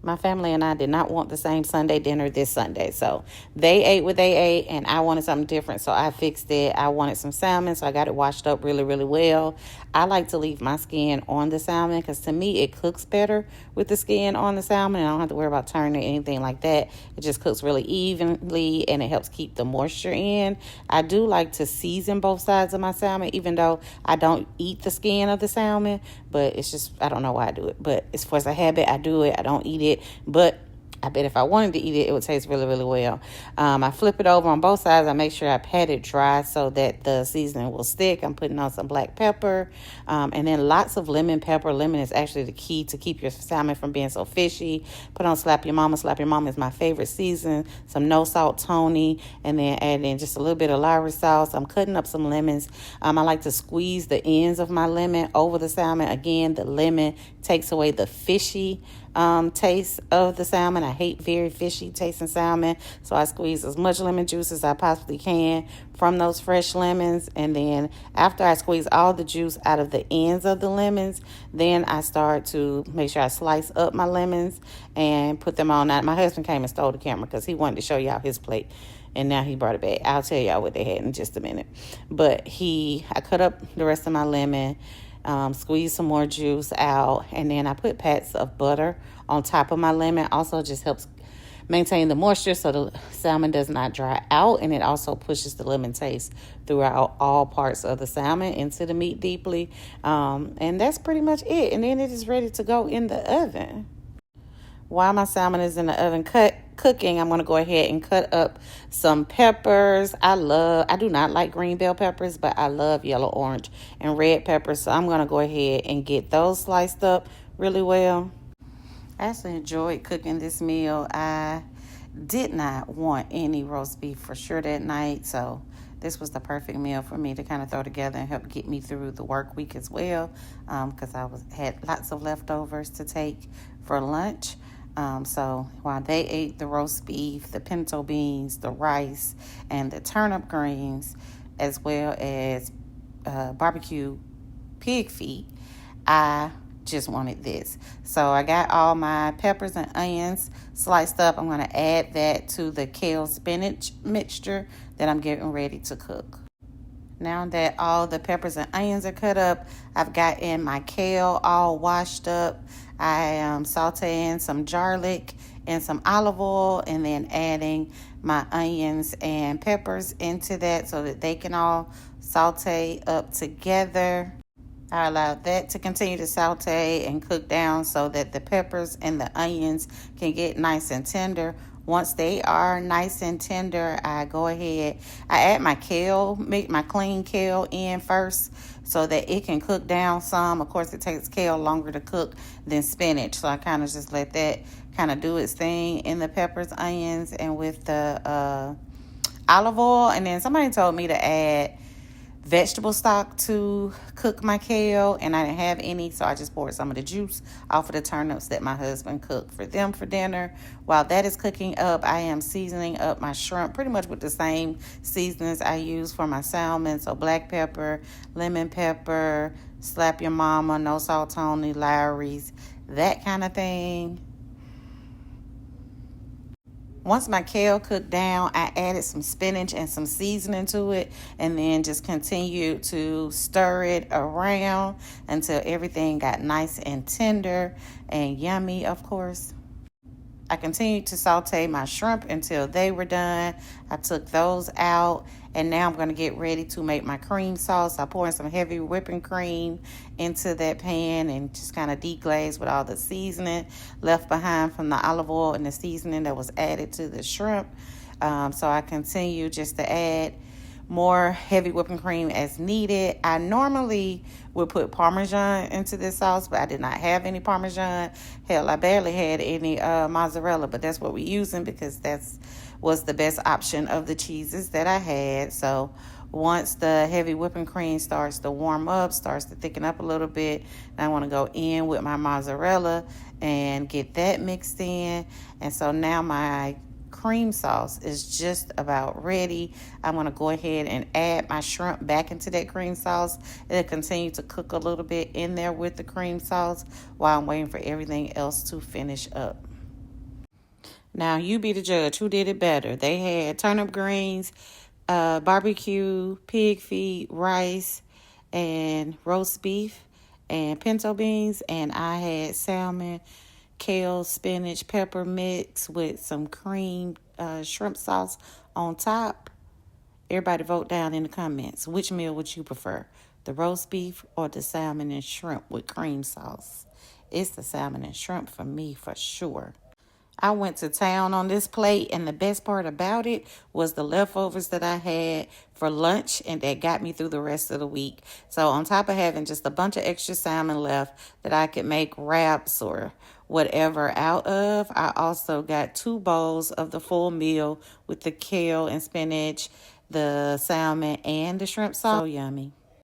My family and I did not want the same Sunday dinner this Sunday. So they ate what they ate, and I wanted something different. So I fixed it. I wanted some salmon, so I got it washed up really, really well. I like to leave my skin on the salmon because to me it cooks better with the skin on the salmon. And I don't have to worry about turning or anything like that. It just cooks really evenly, and it helps keep the moisture in. I do like to season both sides of my salmon, even though I don't eat the skin of the salmon. But it's just, I don't know why I do it. But as far as a habit, I do it. I don't eat it. But I bet if I wanted to eat it, it would taste really, really well. I flip it over on both sides. I make sure I pat it dry so that the seasoning will stick. I'm putting on some black pepper and then lots of lemon pepper. Lemon is actually the key to keep your salmon from being so fishy. Put on Slap Your Mama. Slap Your Mama is my favorite season. Some no salt Tony, and then add in just a little bit of Lowry sauce. I'm cutting up some lemons. I like to squeeze the ends of my lemon over the salmon. Again, the lemon takes away the fishy taste of the salmon. I hate very fishy tasting salmon, so I squeeze as much lemon juice as I possibly can from those fresh lemons. And then after I squeeze all the juice out of the ends of the lemons, then I start to make sure I slice up my lemons and put them on. Now, my husband came and stole the camera because he wanted to show y'all his plate, and now he brought it back. I'll tell y'all what they had in just a minute. But I cut up the rest of my lemon, squeeze some more juice out, and then I put pats of butter on top of my lemon. Also just helps maintain the moisture so the salmon does not dry out, and it also pushes the lemon taste throughout all parts of the salmon into the meat deeply. And that's pretty much it. And then it is ready to go in the oven. While my salmon is in the oven cooking, I'm going to go ahead and cut up some peppers. I do not like green bell peppers, but I love yellow, orange, and red peppers. So I'm going to go ahead and get those sliced up really well. I actually enjoyed cooking this meal. I did not want any roast beef for sure that night, so this was the perfect meal for me to kind of throw together and help get me through the work week as well, because I had lots of leftovers to take for lunch. So while they ate the roast beef, the pinto beans, the rice, and the turnip greens, as well as barbecue pig feet, I just wanted this. So I got all my peppers and onions sliced up. I'm going to add that to the kale spinach mixture that I'm getting ready to cook. Now that all the peppers and onions are cut up, I've got in my kale all washed up. I am sauteing some garlic and some olive oil, and then adding my onions and peppers into that so that they can all saute up together. I allowed that to continue to saute and cook down so that the peppers and the onions can get nice and tender. Once they are nice and tender, I go ahead, I add my kale, make my clean kale in first so that it can cook down some. Of course, it takes kale longer to cook than spinach, so I kind of just let that kind of do its thing in the peppers, onions, and with the olive oil. And then somebody told me to add vegetable stock to cook my kale, and I didn't have any, so I just poured some of the juice off of the turnips that my husband cooked for them for dinner. While that is cooking up, I am seasoning up my shrimp pretty much with the same seasonings I use for my salmon. So black pepper, lemon pepper, Slap Your Mama, no salt Tony, Lowry's, that kind of thing. Once my kale cooked down, I added some spinach and some seasoning to it, and then just continued to stir it around until everything got nice and tender and yummy, of course. I continued to saute my shrimp until they were done. I took those out, and now I'm going to get ready to make my cream sauce. I poured some heavy whipping cream into that pan and just kind of deglaze with all the seasoning left behind from the olive oil and the seasoning that was added to the shrimp. So I continue just to add more heavy whipping cream as needed. I normally would put Parmesan into this sauce, but I did not have any Parmesan. Hell, I barely had any mozzarella, but that's what we're using because was the best option of the cheeses that I had. So once the heavy whipping cream starts to warm up, starts to thicken up a little bit, I want to go in with my mozzarella and get that mixed in. And so now my cream sauce is just about ready. I'm going to go ahead and add my shrimp back into that cream sauce. It'll continue to cook a little bit in there with the cream sauce while I'm waiting for everything else to finish up. Now, you be the judge. Who did it better? They had turnip greens, barbecue, pig feet, rice, and roast beef, and pinto beans. And I had salmon, kale, spinach, pepper mix with some cream shrimp sauce on top. Everybody vote down in the comments. Which meal would you prefer? The roast beef or the salmon and shrimp with cream sauce? It's the salmon and shrimp for me for sure. I went to town on this plate, and the best part about it was the leftovers that I had for lunch, and that got me through the rest of the week. So, on top of having just a bunch of extra salmon left that I could make wraps or whatever out of, I also got 2 bowls of the full meal with the kale and spinach, the salmon, and the shrimp sauce. So yummy.